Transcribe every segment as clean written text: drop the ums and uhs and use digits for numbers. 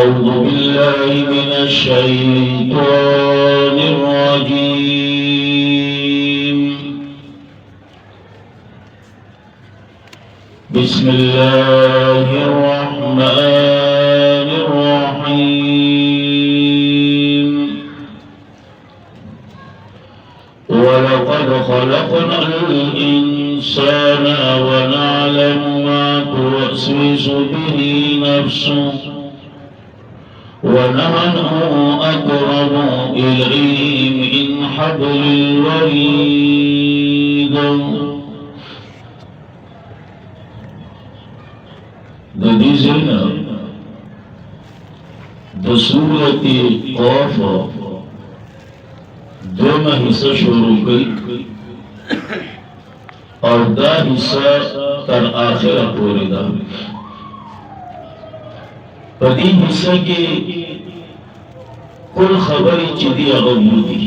أعوذ بالله من الشيطان الرجيم. بسم الله الرحمن الرحيم. ولقد خلقنا الإنسان ونعلم ما توسوس به نفسه ونحن أقرب إليه من حبل الوريد. ندی زینا دسورة قاف دوما حصہ شروع کی اور دا حصہ تر آخر پوری دا. پدی حصہ کی کل خبری چیدی اغمودی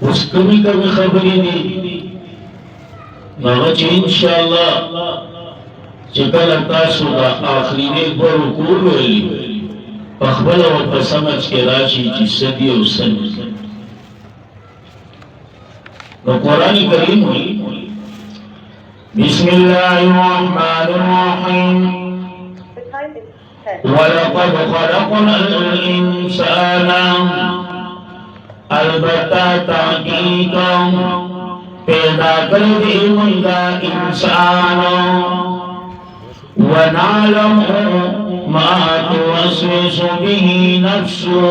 اس کمی کمی خبری دی ناغا چی انشاءاللہ چکل تاسو دا آخرین پر رکول ویلی پخبل و پسمج کے راشی چی صدی و سنی. تو قرآن کریم ہوئی بسم اللہ الرحمن الرحیم. وَلَقَدْ خَلَقْنَا الْإِنسَانَ البتہ تحقیقا پیدا کر دی منگا انسان. وَنَعْلَمُ مَا تُوَسْوِسُ بِهِ نَفْسُهُ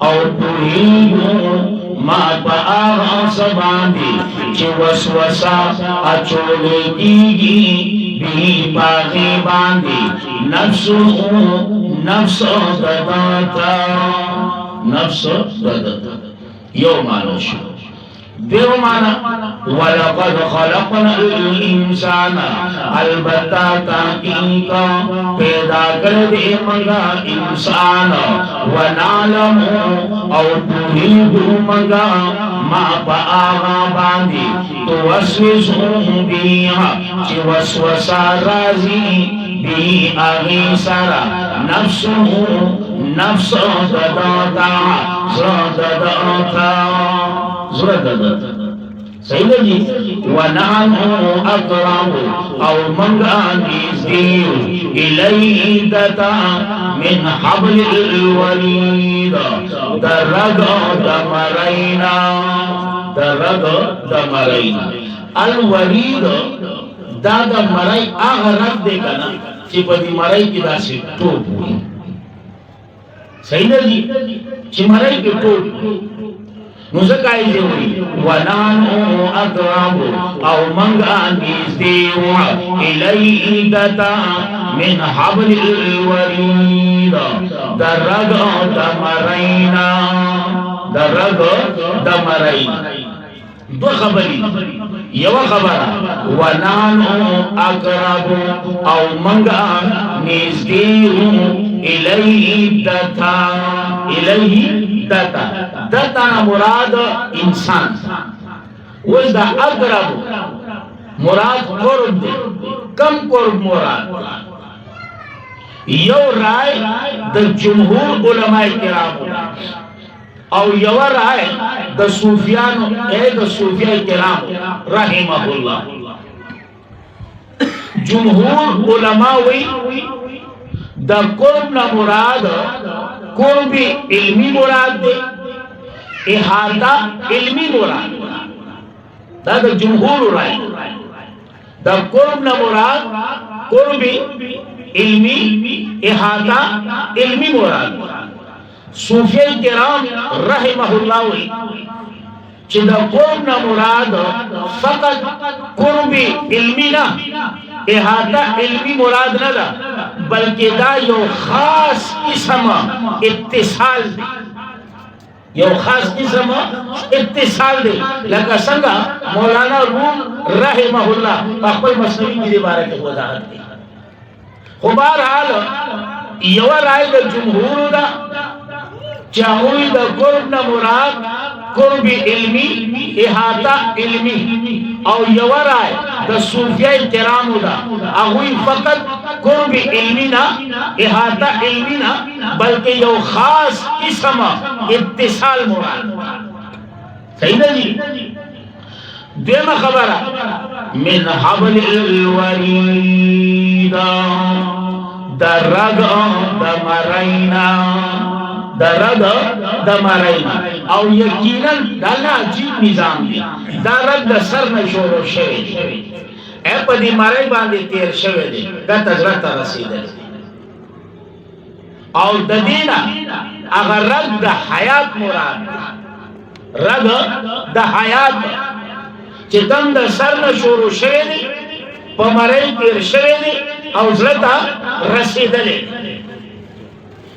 اور پوہید ما پآغا سباندی چی وسوسا اچولے کیگی بھی پاغی باندی نفس دداتا نفس دداتا یو مانو شو دیو مانا. وَلَقَدْ خَلَقْنَا الْإِنسَانَ البتہ تحقیقا پیدا کر دے منگا انسان. وَنَعْلَمُ اور پوہید منگا ما پآغا باندی توسوسو بیہا چی وسوسا رازی بی آغی سارا نفس دداتا زردداتا صحیح لگی. وَنَحْنُ أَقْرَبُ اور منگا نزدیو اِلَيْهِ دتا من حبل الورید درگ دمرینا الورید دا مرائی آغا رگ دے کنا چی پدی مرائی کی دا سی ٹوپ ہوئی. صحیح لگی چی مرائی کی ٹوپ نزکائی دے ہوئی. وَنَحْنُ أَقْرَبُ اور منگا نزدیو اِلَيْهِ دتا من حبل الورید درگ دمرینا. دو خبری یو خبر وَنَحْنُ أَقْرَبُ او منگا نزدیو اِلَيْهِ دتا مراد انسان. وز دا اقرب مراد قرب دے. کم قرب مراد یو رائے دا جمہور علماء کرام او یو رائے دا صوفیاء کرام رحمہ اللہ. جمہور علماء وی دا قرب نا مراد قرب علمی مراد دے احاطہ علمی مراد. دا جمہور رائے دا قرب نا مراد قرب علمی احاطہ علمی مراد. صوفیاء کرام رحمہ اللہ وی چی دا قرب نا مراد فقط قرب علمی نا احاطہ علمی مراد نہ دا بلکہ دا یو خاص قسم اتصال دے. یو خاص قسم اتصال دے لکہ سنگا مولانا روم رحمہ اللہ اقبل مصنوی کی بارے کے وضاحت دے. خبار حال یو رائے دا جمہور دا چاہوئی دا قرب نا مراد قرب علمی احاطہ علمی او یو رائے دا صوفیاء کرام دا اگوی فقط कुर्ब इल्मी ना, इहाता इल्मी ना, बल्कि यो खास किस्म इत्तिसाल मुराद। सही ना जी। देमा खबरा मिन हबलिल वरीदा दरग दमरैना, दरग दमरैना। और यकीनन डालना अजीब निजाम दिया, दरग द सर न शोरो शवे ए पदी मारे बांधे तेर शवे दे गत हजरत रसीद और ददीना अगर रग द हयात मुराद, रग द हयात चितम द सर न शोरो शवे दे पमरे तेर शवे दे और हजरत रसीद ले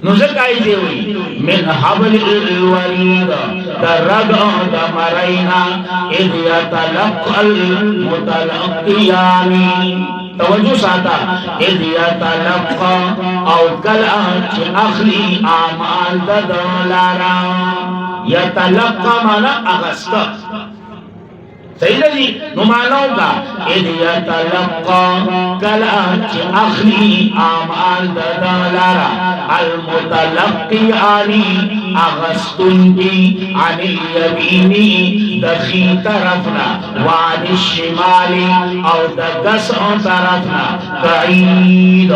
नुज़काई देवी मिन हबलिल वरीदा दरग दमरैना इद यतलक़ल मुतलक़ियानी। तवज्जो साता इद यतलक़ा और कल अखली आमाल दलारा। यतलक़ा माना अगस्ता। सही ना जी। नुमानों का इद यतलक़ा कल अखली आमाल दलारा अल मुतलक़ियानी अगस्तुंकी अनिल यमीनी दखी तरफना वानिश शिमाली और दगस तरफना कईद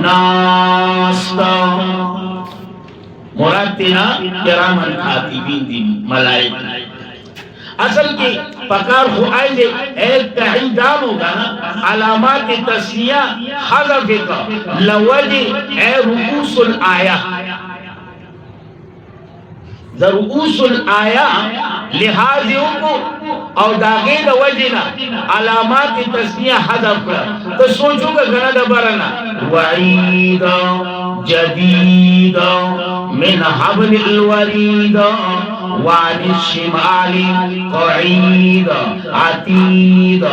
नास्ता। मुरातिना किरामन कातिबीन दी मलाइका। असल की पकार हुआई दे एक तहीदान होगा ना अलामात तस्निया हज़फ का लवजी ए रुऊसुल आया, रुऊसुल आया लिहाजियों को और दागे वजना अलामात तस्निया हज़फ का। तो सोचूंगा गना दबरना वईद जदीद मिन हबलिल वरीद वानिश शिमाली क़ईद अतीद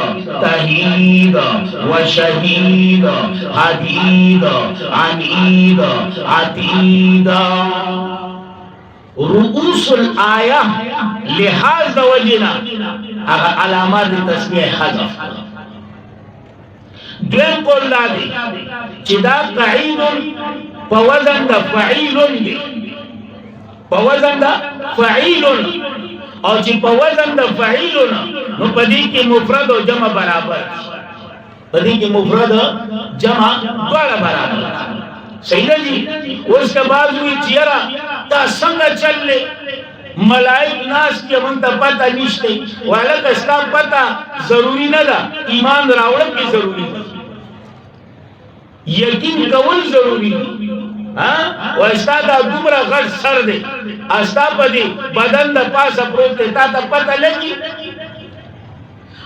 तहीद व शहीद हदीद अनीद अतीद। रुऊसुल आया लिहाज वजना अलामात तस्निया हज़फ। द्वेम कोल लादी चिदा क़ईदुन पवज़न द फ़ईलुन दे, पवज़न द फ़ईलुन और ची पवज़न द फ़ईलुन नो पदी की मुफ़रद और जमा बराबर, पदी की मुफ़रद जमा द्वारा बराबर। सही ना जी। उसके बाद हुई चियरा ता संग चल ले मलाइक नास के मन ता पता निश्ते वाला कसता पता जरूरी न दा, ईमान रावण की जरूरी है, यकीन कवल जरूरी है। हाँ वैसा दा दुमरा गढ़ सर दे अस्ता पदी बदन दा पास अप्रोते ता पता लगी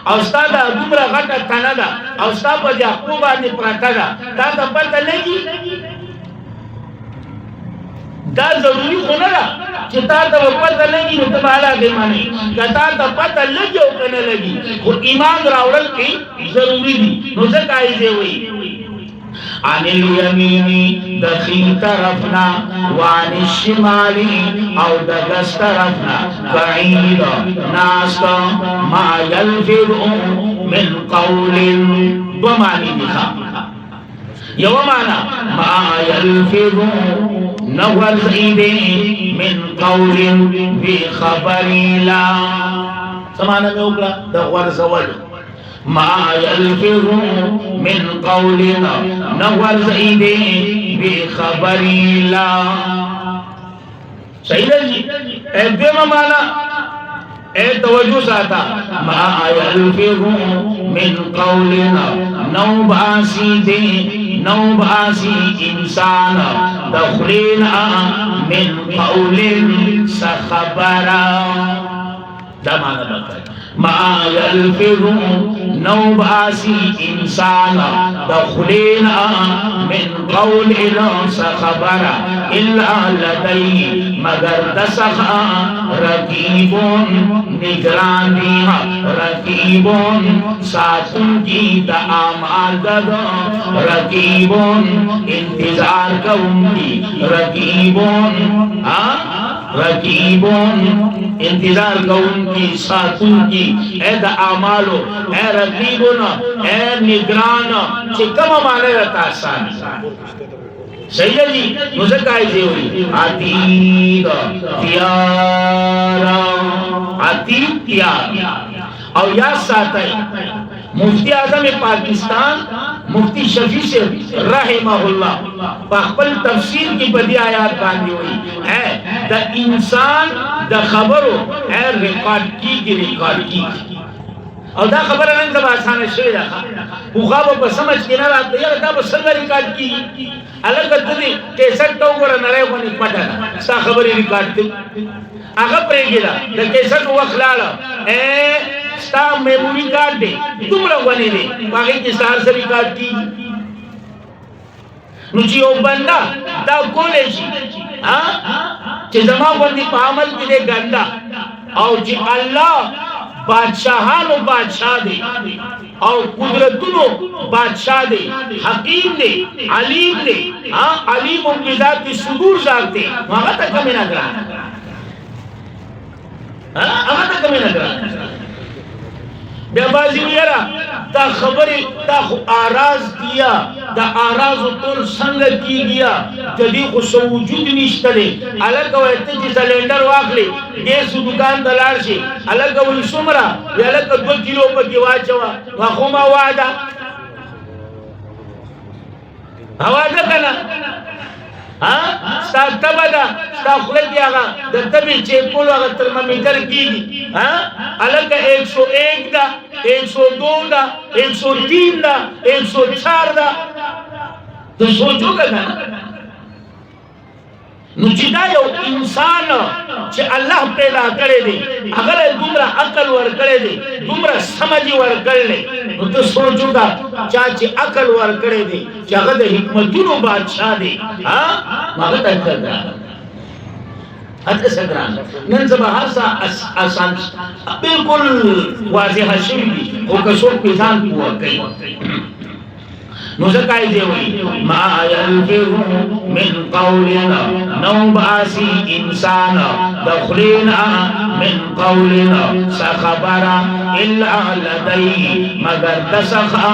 अस्ता दा दुमरा गढ़ तनादा अस्ता पदी अकुबा ने प्रातदा ता पता लगी। दा जरूरी होना ला चिता तो पता लगी तो बाला के माने कता तो पता लगी हो करने लगी वो ईमान रावल की जरूरी थी नुज़काई दे हुई। अनिल यमीनी दखी तरफना वानिश शिमाली और दगस तरफना कईद नास्ता मा यल्फिज़ु मिन क़ौलिन। दो मानी दिखा यवमाना मा यल्फिज़ु नवज़ीदे मिन क़ौलिन बि ख़बरिला। समाना में उगला दवर ज़वल मा यल्फिज़ु मिन क़ौलिन नवज़ीदे बि ख़बरिला। सही है जी। एकदम माना ए तवज्जो साता मा यल्फिज़ु मिन क़ौलिन नौबासी दे नौबासी इंसान दखलीना मिन क़ौलिन सख़बरा। दमाना बता मा यल्फिज़ु नौबासी इंसान दखलीना मिन क़ौलिन सख़बरा इल्ला लदई मगर दसखा रकीबुन निगरानी रकीबुन सातुन की आमाल ददा रकीबुन इंतजार करूंगी रकीबुन रकीबोन इंतजार कौन की सातुन की ए द आमालो ए रकीबोन ए निगरान चिकम माने रहता आसान सही है जी मुझे काय जे हुई अतीत त्यार और या साथ है मुफ्ती आजम पाकिस्तान मुफ्ती शफी से रहमहुल्लाह पाकपल तफसीर की बदी आयात बांधी हुई है द इंसान द खबरो है रिकॉर्ड की और दा खबर है जब आसान है शेर रखा उखाब पर समझ के ना रात यार दा बस रिकॉर्ड की अलग गद्दी कैसेट तो ऊपर नरे को नहीं पता सा खबर रिकॉर्ड की आगे प्रेगिला द कैसेट वखलाला ए sta memory card de tumra wani de pagi ki sar se record ki nuchi o banda da college ha che zama wani pamal ki de ganda au ji allah बादशाहान बादशाह दे और कुदरतुनो बादशाह दे हकीम दे अलीम दे हाँ अलीम बिज़ात की सुदूर जाते वहाँ तक कमी ना करा हाँ वहाँ तक कमी ना करा बेबाजी वगैरह ता खबरी ता आराज दिया ता आराज उतोल संग की गया जदी को वजूद निश्तरे अलग कहते जी सिलेंडर वाखले गैस दुकान दलाल से अलग वो सुमरा या अलग 2 किलो पर की वाचवा वाखोमा वादा हवादा कना हाँ सा तबदा सा खुले दियागा दत्तबी चेकोल वाला थर्मामीटर की हाँ अलग 101 दा 102 दा 103 दा 104 दा तो सोचो का ना नुचिदा यो इंसान जे अल्लाह पैदा करे दे अगर तुमरा अकल वर करे दे तुमरा समझ वर कर ले तो सोचोगा चाचे अकल वर करे दे जगत हिकमतुनो बादशाह दे हां मगत करदा हद सगरान नन जबाहर सा आसान बिल्कुल वाज़ेह शिवी ओ कसो पिजान हुआ कई नुज़काई जे हुई मा यल्फिरु मिन कौलिना नौबासी इंसान दखलिना मिन कौलिना सखबरा इल्ला लदई मगर तसखा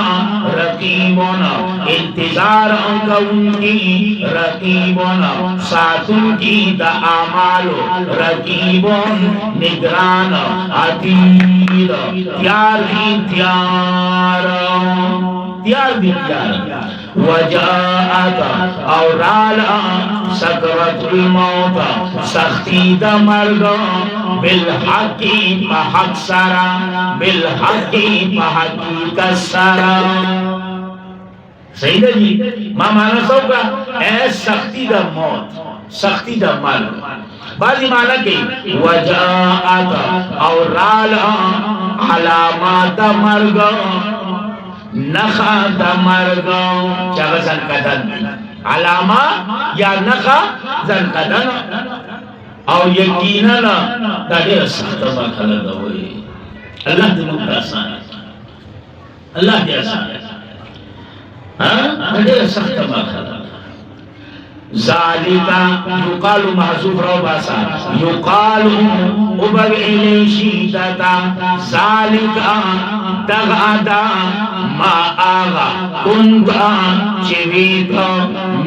रकीबोना इंतजार उनकी रकीबोना सातुन की द आमालो रकीबोन निगरान अतीद त्यार त्यार वजाअत औराला सकरतुल मौत सख्ती द मर्ग बिल हक़ी महक सरा बिल हक़ी महक़ीक़त सरा सही है जी माना सोगा ए सख्ती द मौत सख्ती द मर्ग बाजी माना के वजाअत औराला अलामात मर्ग नखा दमर्ग चागा ज़नकदन अलामा या नखा ज़नकदन और यकीनन ताजे सख्त मरहला दवई अल्लाह दिलों का आसान अल्लाह दे आसान हाँ ताजे सख्त मरहला ज़ालिका युकालु महज़ूफ़ रहो बासा युकालु उबग इलेशीदता ज़ालिका तगादा मा आगा कुंगा चिवीका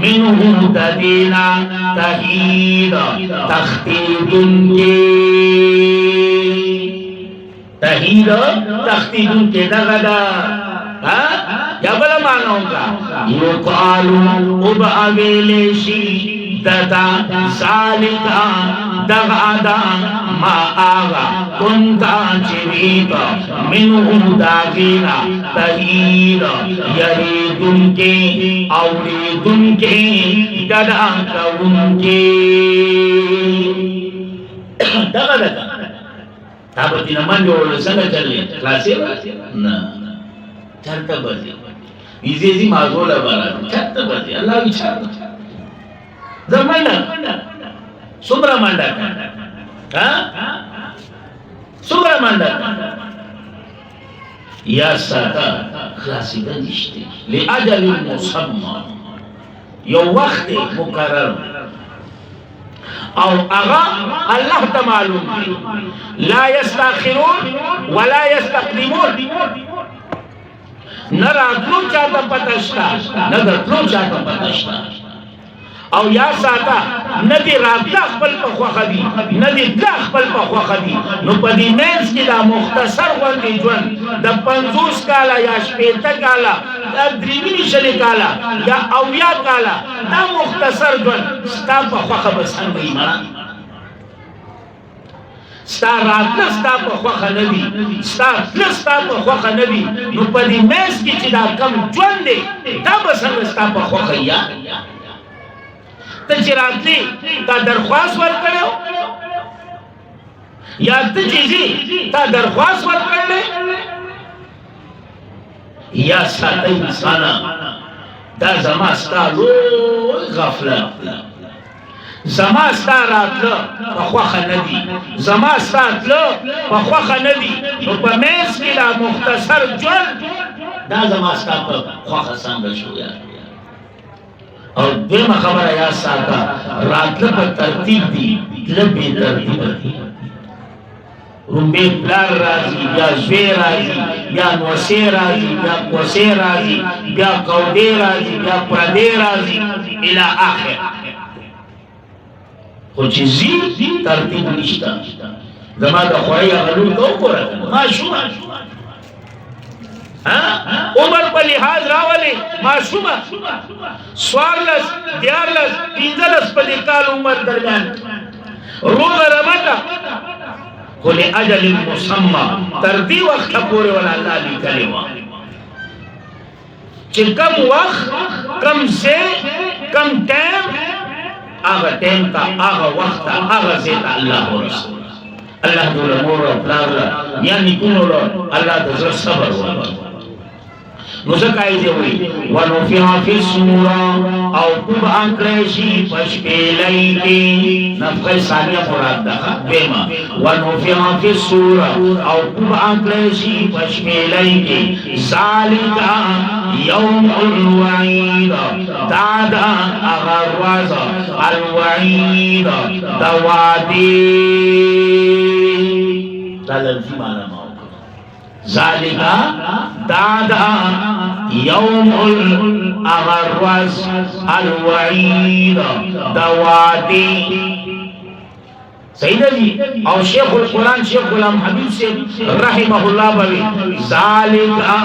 मिन्हु ददीना तहीद तख्तीदुन के दगदा हाँ क्या बला माना होगा युकालु उब अवेलेशी दता सालिका दगादा मा आगा कुंगा चिवीका मिन्हु दागीना तहीद यरीदुन के औरीदुन के ददा कउनके दगदा ताबती नमान जो संग चले क्लासे ना चलता बजे इजेजी माजोला बारा चलता बजे अल्लाह विचार जमाना सुमरा मंडा हाँ सुमरा मंडा या साता क्लासिका निश्ते ले अजल मुसम्मा यो वक्त मुकर्रर او اغا الله ته معلوم لا يستاخرون ولا يستقدمون نراتلو چاہتا پتشتا ندرتلو چاہتا پتشتا او یا ساتا ندی راتلا خپل په خوخه دي ندی تلا خپل په خوخه دي نو په دې مینس کې دا مختصر غونډې ژوند د 50 کاله یا 60 کاله د 3 کاله یا اویا کاله دا مختصر ژوند ستا په خوخه بسنګ ایمان ستا راتلا ستا په خوخه ندي ستا تلا ستا په خوخه ندي نو په دې مینس کې چې دا کم ژوند دی دا بسنګ ستا په خوخه یا تجراتلی تا درخواست ورکړو یا تجزی تا درخواست ورکړل یا ساته انسان دا زما ستالو غفلت زما ستاراتلو په خوخه ندی زما ستاتلو په خوخه ندی نو په مېز کې لا مختصر ژوند دا زما ستا په خوخه څنګه شو یا اور دیمه خبره یا ساته راتله په ترتیب دی لبی ترتیب دی رومبه پلار راځي بیا زوی راځي بیا نوسی راځي بیا کوسی راځي بیا قودی راځي بیا پردی راځي الى آخر خو چې زی ترتیب نشته زما د خوړی غلو کو کوره ما شو عمر په لحاظ راولي معصومه سوارلس دیارلس پینځلس په کال عمر درمیان روز رمضان کل اجل مسمى تر دې وخت پورې ولا الله لیکلی و چې کم وخت کم سے کم ټیم هغه ټیم تا هغه وخت هغه زیت الله ورسول الله دې مور او پلار یعنی کونو الله دې صبر ورکړي نو زکای دی وی ونفع فی الصور او کب انکریشی پشپیلی کی نفخ ثانیه مراد ده دیما ونفع فی الصور او کب انکریشی پشپیلی کی ذالکا یوم الوعید دادا اغرواز الوعید دوادی دلالفی مانا ذالکا دادا یوم الاغرز الوعید دوادی سیدہ جی اور شیخ القرآن شیخ غلام حبیب سے رحمہ اللہ بوی ذالکا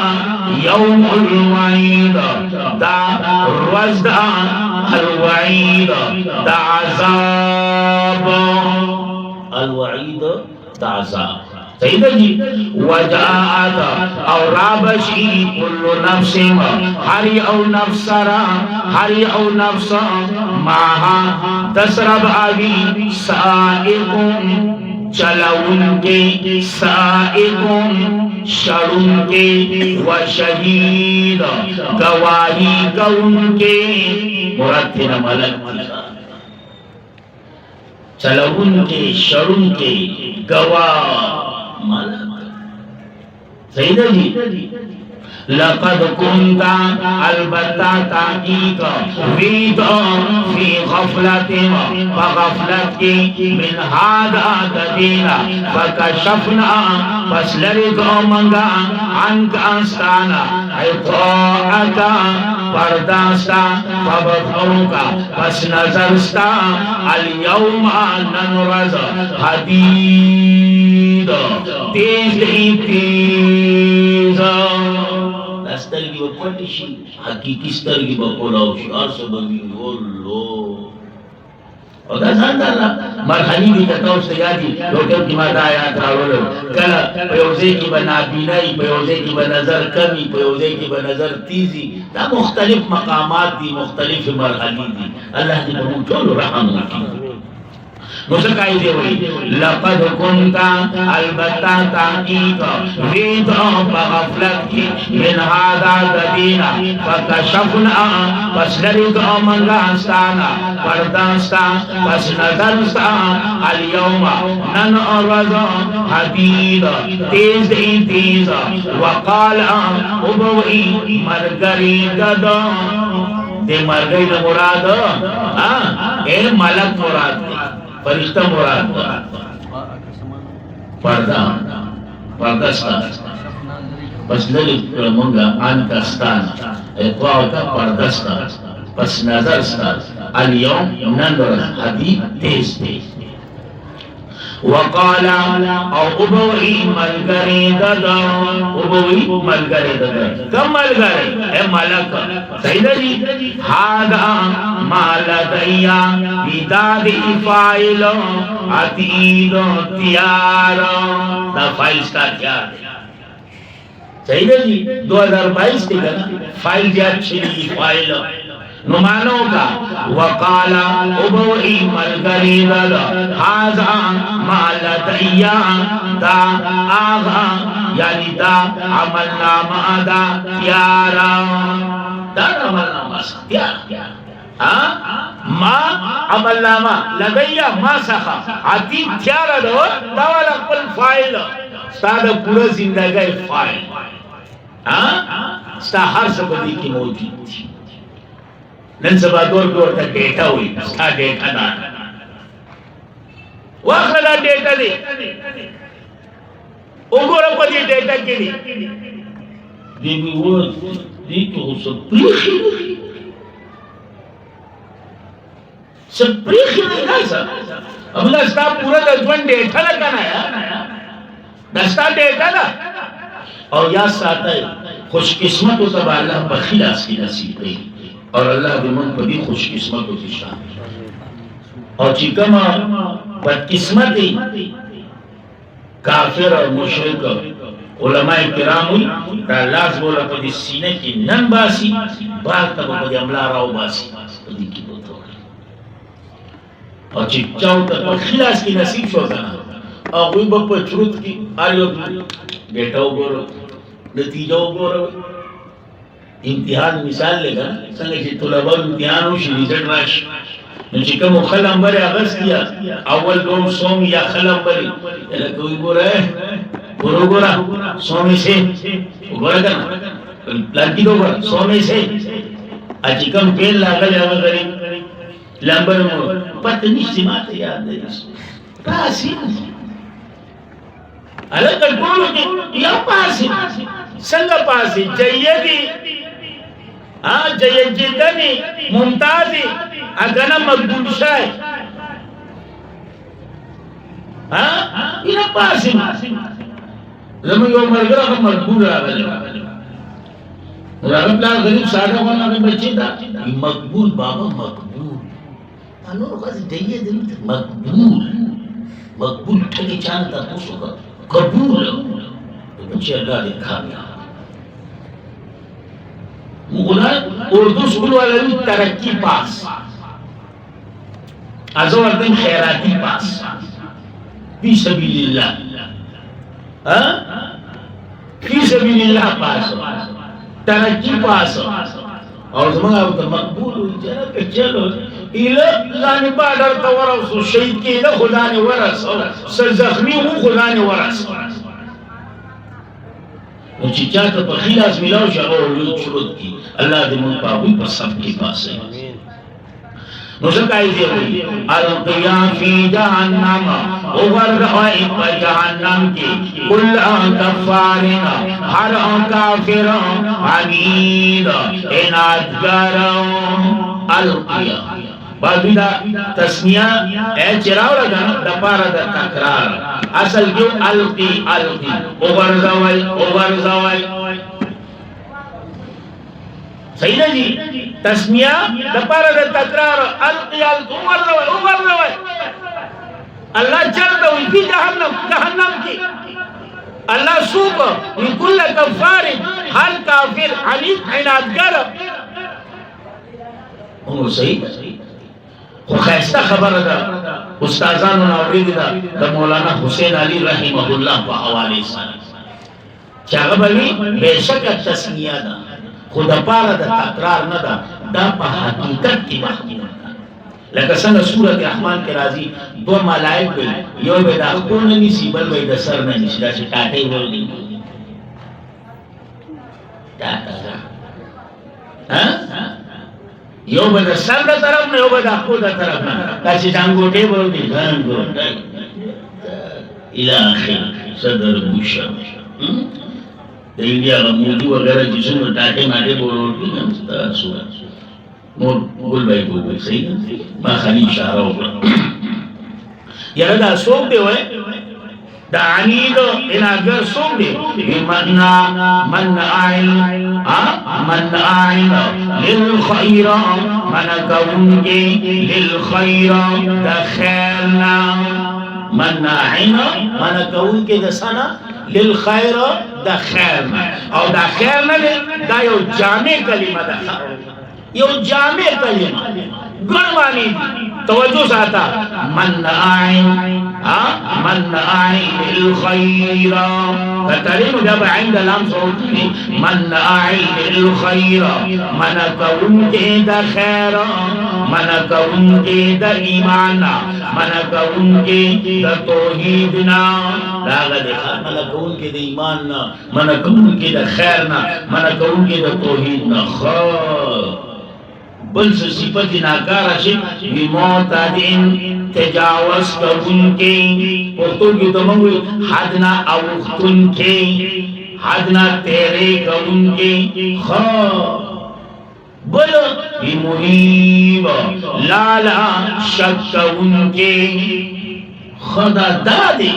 یوم الوعید دا رزد الوعید دا عذاب الوعید دا عذاب سیدہ جی وجاءت او رابشی کل نفس ہری او نفس را ہری او نفس ماہا تسرب آبی سائقون چلون کے سائقون شرون کے و شہید گواہی کون کے مرتن ملک چلون کے شرون کے گواہ سیدہ جی لقد كنت البتا تاکیک وید فی غفلت فغفلت من هذا ددینا فکشفنا پس لرگو منگا عنک انستانا اطاعتا پرداستا فبطروکا پس نظرستا اليوم ننرز حدید تیز تیز سترگی با پوٹی شی حقیقی سترگی با پولاو شی آر سببی واللو او دا زند اللہ مرحلی بھی تتاو سیادی لوکل کی ماتا آیات راولو کلا پیوزے کی با نابینائی پیوزے کی با نظر کمی پیوزے کی با نظر تیزی دا مختلف مقامات دی مختلف مرحلی دی اللہ دی بہن چولو رحم کی مسکائی دے ہوئی لقد کنتا البتا تحقیق ویدو بغفلت کی من هذا ددینا فکشفنا پس لرگو منگانستانا پردانستا پس نظرستا اليوم ننعرض حدید تیز تیز وقال ابوئی مرگری گدو دے مرگئی مراد اے ملک مراد फरिश्ता मुराद पर्दा पर्दा स्था बस लली मंगा आनका स्थान एत्वावता पर्दा स्था बस नजर स्था اليوم ننظر حديث تیز وقالا او ابوئی ملگری دادا ابوئی ملگری دادا کم ملگری اے ملک سیدہ جی حادا مالا دیا بیداد فائل عتید تیار دا فائل سٹا تیار سیدہ جی 2022 تھی گا فائل جات چھلی فائل نمانو کا وقالا ابوئی ملگری دادا حاضا مالا دیا دا آغا یعنی دا عمل نامہ دا تیارا دا عمل نامہ سا تیارا ما عمل نامہ لدیا ما سخا عتیب تیارا دو دا والا قل فائل ستا دا پورا زندگی فائل ستا ہر سبدی کی موجود تھی نن سبا دور دور تا ڈیٹا ہوئی ستا ڈیٹا دانا واخلا ڈیٹا دی اگورا پا دی ڈیٹا کی دی دیکھو وہ دیکھو سپریخی سپریخی نہیں ایسا اب دستا پورا دجوان ڈیٹا لگانا ہے دستا ڈیٹا لا اور یا ساتا ہے خوش قسمت و تبا اللہ بخیل آسی نصیب رہی اور اللہ بمن پدی خوش قسمت ہوتی شان اور چکم بدقسمتی کافر اور مشرک علماء کرام ہوئی تا اللہ بولا پدی سینے کی نن باسی باغ تب پدی عملہ راو باسی پدی کی بوت ہو گئی اور چکچاو تک خلاص کی نصیب شو کنا اور وی بپا چروت کی آلیو بیٹاو گورو نتیجاو گورو امتحان مثال لے گا سنگے چھے طلباء امتحان ہو شی ریزلٹ راش نچے کم خلم بری آغاز کیا اول دون سومی یا خلم بری یعنی کوئی گورا ہے گورو گورا سومی سے گورا کنا لڑکی دو گورا سومی سے اچھی کم پیل لاغا جاگا غریب لمبر مور پتنی سمات یاد ہے پاسی علا کل بولو کہ یا پاسی سنگا پاسی جیدی جیدنی ممتازی اگنا مقبول شای اینا پاسی زمان یو مرگر اگر مقبول راگا راگا پلان غریب ساڑھا ہونا اگر بچے دا مقبول بابا مقبول انور خواست جیدنی مقبول ٹھگی چانتا پوسو کا قبول بچے اللہ دیکھا گیا اردو سکول والا ترقی پاس ازو اردن خیراتی پاس فی سبیل اللہ فی سبیل اللہ پاس ترقی پاس اور زمان آبتا مقبول ہوئی جانا کہ چلو ایلہ خدانی بادر تا ورسو شہید کی ایلہ خدانی ورسو سرزخمی ہوں خدانی ورسو اونچی چاہتا پر خیلاس ملاو شاہ اور لوگ شروط کی اللہ دے من پاوی پر سب کی پاس ہے نسکائی دے ہوئی القیام فی جہنم اوور رہائی پر جہنم کی کل کفارنا ہر کافر عنید انادگر القیام بعدی دا تسمیہ اے چراو لگا دا پارا دا تکرار اصل کیوں القی القی اوور زوائی صحیح جی تسمیہ دا پارا دا تکرار القی القی اوور زوائی اللہ جلد ہوئی فی جہنم کی اللہ سوکو کل کفار ہر کافر عنید عنادگر صحیح خیستہ خبر دا استاذان ناورید دا مولانا حسین علی رحمہ اللہ و حوالی سانی چاگہ بھئی بے شک تسمیہ دا خدا پارا دا تقرار ندا دا پا حقیقت کی محمود دا لکہ سنگ سورت رحمان کے رازی دو ملائک بھئی یو بے دا اکون نیسی بل بے دا سر نیسی دا چھ ٹاٹے ہوئے نہیں ٹاٹا دا यो बदा सर दा तरफ ने यो बदा को दा तरफ ना काशी जांगोटे बोल दी जांगोटे इला आखिर सदर बुशा इंडिया का मोदी वगैरह जिसमें टाटे माटे बोल की ना सुना मोर बोल भाई बोल सही ना खाली इशारा होगा यार दा सोच दे होए दा अनीद इन अगर सोच दे मन आइन लिल खैर मन कौंगे लिल खैर दा खैरना मन आइन मन कौंगे दा सना लिल खैर दा खैरना और दा खैरना दा यो जामे कलिमा दा यो जामे कलिमा गणवानी तवज्जो साता मन आइन लिल खैर فترين جاب عند لام صوتي من आइन लिल खैर मन कौन के दा खैर मन कौन के दा ईमान मन कौन के दा तौहीद ना दागा देखा मन कौन के दा ईमान ना मन कौन के दा खैर ना मन कौन के दा तौहीद ना बल से सिफत नाकारा से विमोतादिन तजावज करुन के पोतो की तो मंगुई हादना अवुख्तुन के हादना तेरे करुन के खा बोलो विमुनीब लाला शक उनके खुदा दादे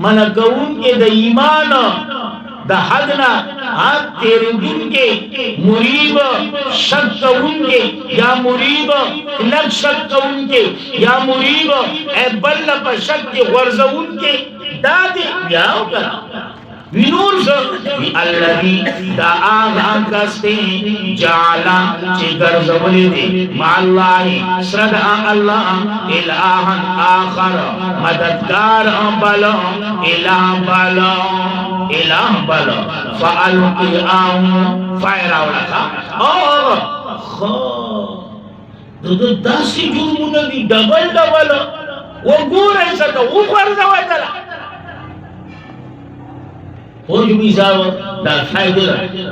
मन कौन के द ईमान द हदना हाथ तेरे दिन के मुरीब शक उनके या मुरीब लग शक उनके या मुरीब ए बल्ल पर शक के गर्ज उनके दादे क्या होगा विनूर से अल्लाही दा आगा कस्ते जाला चिगर ज़बली दे माल्लाही श्रद्धा अल्लाह इलाहन आखर मददगार बलो इलाह बलो फ़अल्क़ी आऊं फ़ायरावला था और तो दासी जुर्मुन दी डबल वो गुर ऐसा तो ऊपर दवाइला हो जो मिसाल दा फायदे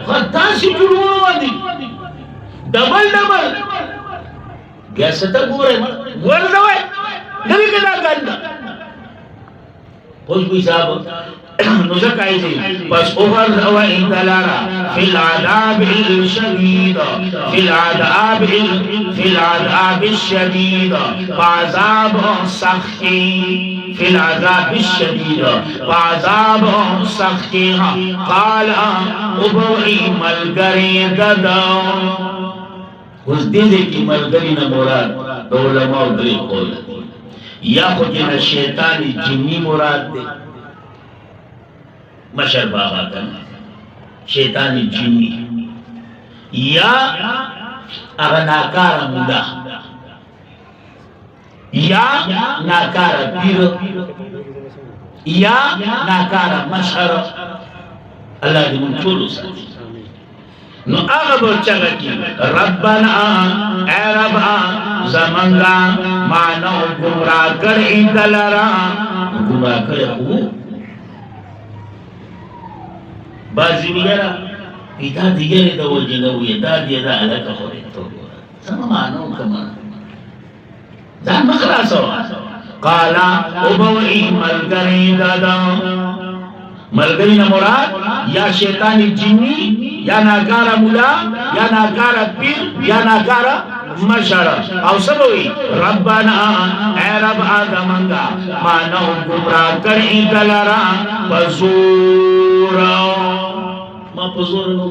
खता से जुर्मुन वादी डबल गैस तक गुरे वर दवाई नबी के ना गंदा हो जो मिसाल नुज़काई जी बस ओवर दवा इंतलारा फिल आदाब शदीद फिल आदाब शदीद बाज़ाब सख्ती फिल आदाब शदीद बाज़ाब सख्ती काल उबई मलगरी ददा उस दिन की मलगरी न मुराद उलमा उधरी खोल या खुद न शैतानी जिन्नी मुराद दे मशर बाबा का शैतानी जिन्नी या नाकारा मुदा या नाकारा पीर या नाकारा मशर अल्लाह की मुंचोलू नो आगब चला की रब्बना ए रब्बा ज़मंगा मानो गुमराह कर इंदलरा गुमराह करे हु बाजी बिगरा इता दिगरे तो वो जिंदा हुए दा दिया दा अलग हो रहे तो sama मानो कमा जान मखरा सो काला उबई मलगरी दादा मलगरी न मुराद या शैतानी जिन्नी या नाकारा मुला या नाकारा पीर या नाकारा मशरा और सब हुई रब्बना ए रब आदमंगा मानो गुमराह कर इंदलरा बजूरा मा पजूर नो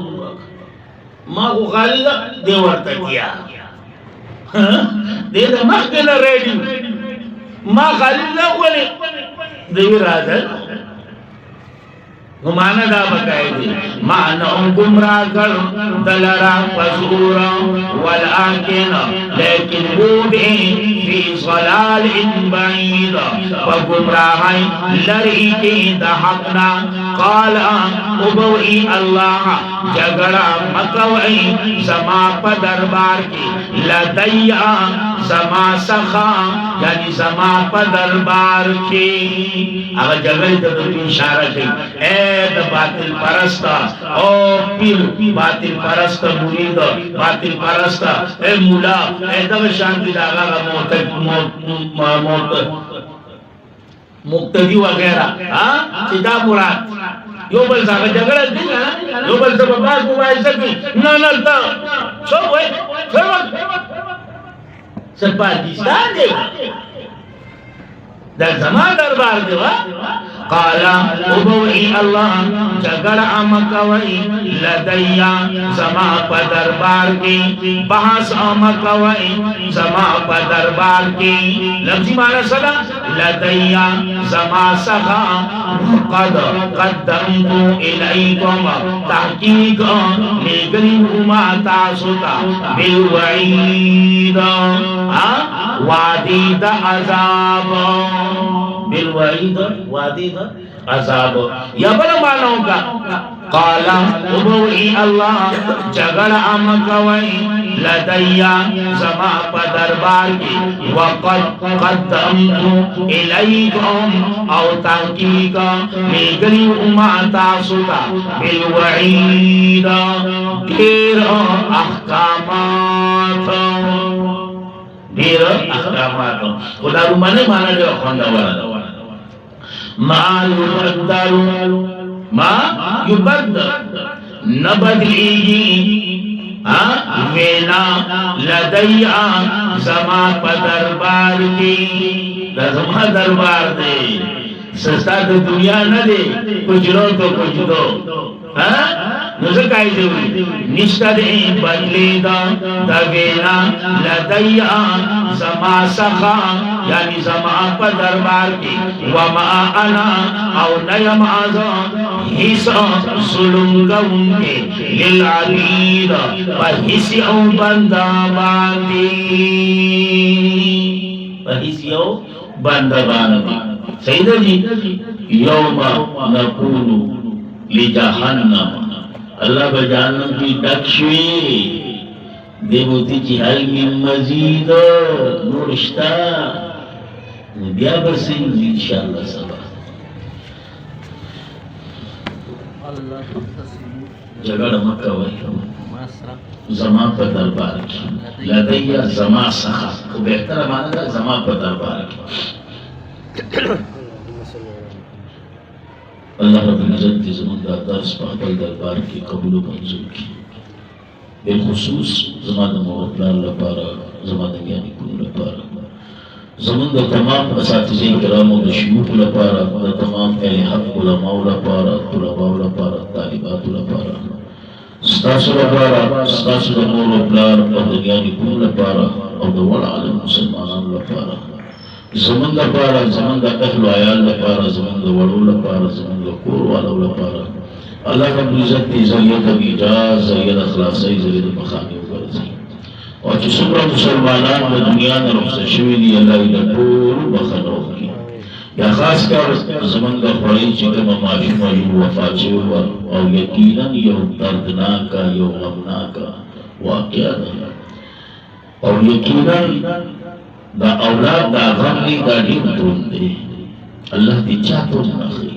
मा को खालिदा देवर तकिया दे द मखना रेडी मा खालिदा वले देवर आदल गुमाना दा बकायदे मानो गुमराह कर दलरा बजूरा वल आकिना लेकिन वो भी फी सलाल इन बाईद गुमराहाई लरी के दहकना काला उबई अल्लाह झगड़ा मकवई समा प दरबार की लदैया समा सखा यानी समा प दरबार की अगर झगड़े तो इशारा की ए बातिल परस्त ओ पीर बातिल परस्त मुरीद बातिल परस्त ए मुला ए दब शांति दागा मुक्तदी वगैरह हाँ सीधा मुराद यो बल सागा झगड़ा दी ना यो बल सब बात मोबाइल से भी ना ना तो सब है सब पाकिस्तान देगा दरमा दरबार देवा काला उबई अल्लाह झगड़ा मकवई लदैया समा प दरबार की बहस मकवई समा प दरबार की लफ्जी माना सला लदैया समा सखा कद कद्दमतु इलैकुम तहकीक लेगरिहुमा तासुता बिलवईद वादी द अजाब बिलवईद वादी द अजाब या बड़ा मानो का काला उबई अल्लाह झगड़ा मकवई लदैया समा प दरबार की वक़द क़द्दमतु इलैकुम औ तहकीक लेगरी उमा तासुता बिलवईद ढेर अहकामात ढेर अहकामात खुदा रुमाने माना जो खंडा वाला मा युबद्दल न बदलेगी वेला लदैया समा प दरबार की दरमा दरबार दे सस्ता तो दुनिया न दे कुछ लो तो कुछ दो मुझे काय देवी निष्ठा दे बदले दवेला लदैया समा सखा यानी समा प दरबार की वमा अना औ नयम आज़ा हिस्सा सुलूंगा उनके लिलालीद हिस्सा बंदा बांदी हिस्सा बंदा बांदी सही जी यौमा नकूलु लिजहन्नम अल्लाह बजानम की दक्षवी देवती की हल में मजीद नुरिश्ता बिया बसिन इंशाअल्लाह सब झगड़ मक्का वही जमा पर दरबार की लदैया जमा सखा तो बेहतर माना था जमा पर दरबार की अल्लाह रब्बुल इज्जत की ज़मानदा दर्स पाकल दरबार की कबूल मंजूर की बिलखुसूस ज़माना मोहब्बार लपारा ज़माना ज्ञानी कुल लपारा ज़माना तमाम असातिज़े किराम और शयूख लपारा तमाम अहले हक़ उलमा लपारा तुलबा लपारा तालिबात लपारा स्तासु लपारा स्तासु मोर लपार और ज्ञानी कुल लपारा और दवल आलम मुसलमान लपारा ज़मान लपारा ज़मान अहल आयाल लपारा ज़मान वड़ो लपारा ज़मान कोर वालों लपारा अल्लाह रब्बुल इज्जत की ज़रियत इजाज़ ज़रियत अखलासी ज़रियत मखानी वर्ज़ी और जो सुबह मुसलमानान में दुनिया में रुख़्सत शुवी दी अल्लाह इन्हें पूरी बखनो की या खास कर ज़मान का फ़रीक़ जिक्र माशूम मौजूद वफ़ात हुआ और यकीनन ये दर्दनाक का ये गमनाक का वाक़या है और यकीनन दा औलाद दा गमनी दा ढीम दे अल्लाह दी चाहतो नखी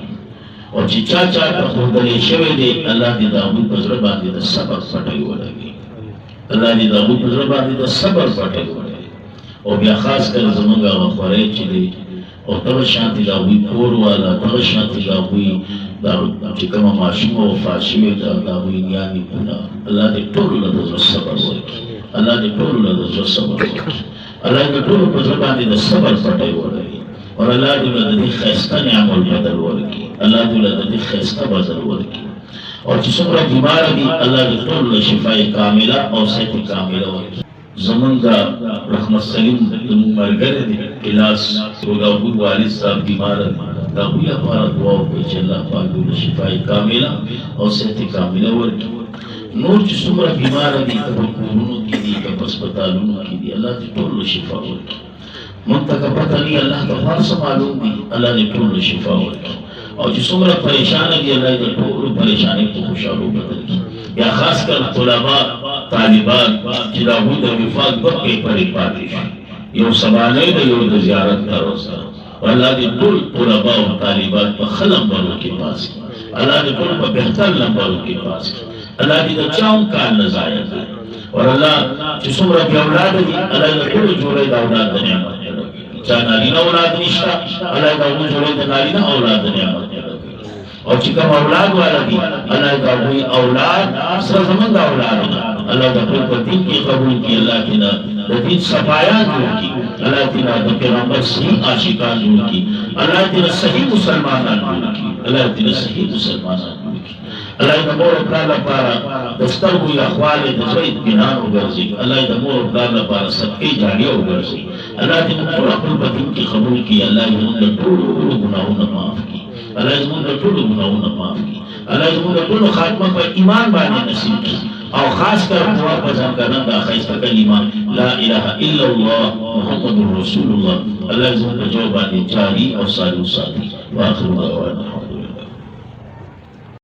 और चिचा चाहता खुदले शवे दे अल्लाह दी दाऊद बजरबा दी दा सबर पटे वलगी अल्लाह दी दाऊद बजरबा दी दा सबर पटे वलगी और बिया खास कर ज़मंगा वखरे चले और तब शांति दा हुई कोर वाला तब शांति दा हुई दा चिकमा माशूम और फाशिवे दा हुई यानी पुना अल्लाह दे टोल दा सबर वलगी अल्लाह दे टोल दा सबर वलगी अल्लाह के टोल पर ज़बानी दा सबर पटे वलगी और अल्लाह दी खैस्ता नियामल बदल वलगी अल्लाह दी खैस्ता बदल वलगी और जिसमरा बीमार दी अल्लाह दी टोल शिफाए कामिला और सेहत कामिला वलगी ज़मान दा रहमत सलीम तुम मरगर दे इलाज रोगा बुद वालिद साहब बीमार दा हुआ पारा दुआ को अल्लाह पाक दी शिफाए कामिला और सेहत कामिला वलगी नूर जिसमरा बीमार दी कब कोरोना की दी कब अस्पतालों की दी अल्लाह दी टोल शिफा वलगी منتقى پتہ اللہ تفار سے معلوم دی اللہ نے ٹول شفا ورکی اور جس عمر پریشان دی اللہ نے ٹول پریشانی کو خوشحالو بدل کی یا خاص کر طلباء طالبات جدا ہوئی در وفاق بکی پڑی پاتش یو سبانے دا یو دا زیارت تروسا اللہ نے ٹول طلباء و طالبات پا خلم برو کے پاس کی اللہ نے ٹول پا بہتر لمبرو کے پاس کی اللہ نے دا چاون کار نزایا دی اور اللہ جس عمر پی اولاد دی اللہ نے ٹول جوڑے دا اولاد دا نعمت چاہ نارینا اولاد نشتا اللہ کا وہ جوڑے دا نارینا اولاد نعمت اور چکم اولاد والا دی اللہ کا وہی اولاد سر زمن دا اولاد اللہ کا پر دین کی قبول کی اللہ کی نا دین صفایات جوڑ کی اللہ کی نا پیغمبر صحیح عاشقان جوڑ کی اللہ کی نا صحیح مسلمانان جوڑ کی اللہ کی نا صحیح مسلمانان جوڑ کی اللہ کا مور اپنا پارا دستر ہوئی اخوال دزوید بنان ہو گرزی اللہ کا مور اپنا پارا صدقی جاریہ ہو گرزی اللہ کی مطور اپن بدین کی قبول کی اللہ کی مطور طول گناہوں معاف کی اللہ کی مطور طول گناہوں معاف کی اللہ کی مطور طول خاتمہ پر ایمان بانے نصیب کی اور خاص کر دعا پسند کرنا دا خیستہ کلمہ لا الہ الا اللہ محمد رسول اللہ اللہ کی مطور جو بانے جاری اور صالح ساتھی وآخر دعوانا